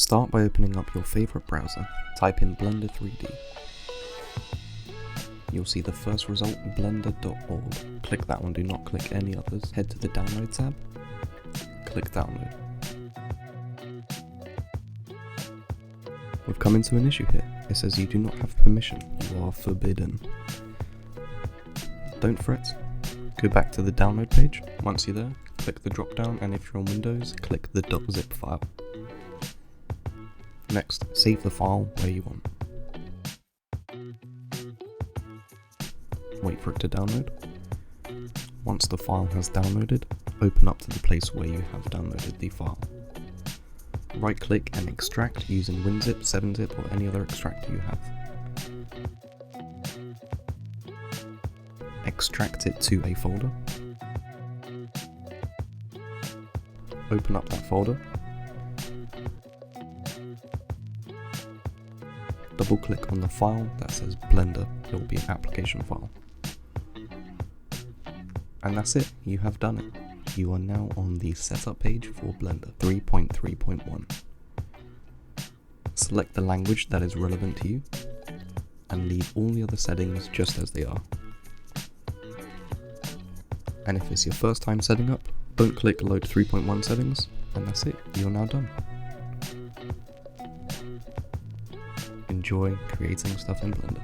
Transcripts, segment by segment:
Start by opening up your favorite browser. Type in Blender 3D. You'll see the first result, blender.org. Click that one, do not click any others. Head to the download tab. Click download. We've come into an issue here. It says you do not have permission. You are forbidden. Don't fret. Go back to the download page. Once you're there, click the drop down, and if you're on Windows, click the .zip file. Next, save the file where you want. Wait for it to download. Once the file has downloaded, open up to the place where you have downloaded the file. Right click and extract using WinZip, 7-zip or any other extractor you have. Extract it to a folder. Open up that folder. Double click on the file that says Blender. It will be an application file. And that's it, you have done it. You are now on the setup page for Blender 3.3.1. Select the language that is relevant to you and leave all the other settings just as they are. And if it's your first time setting up, don't click Load 3.1 settings, and that's it, you're now done. Enjoy creating stuff in Blender.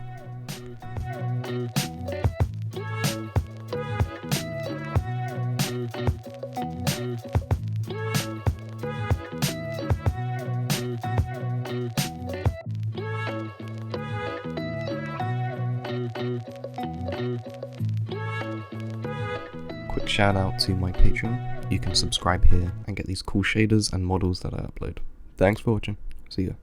Quick shout out to my Patreon. You can subscribe here and get these cool shaders and models that I upload. Thanks for watching. See ya.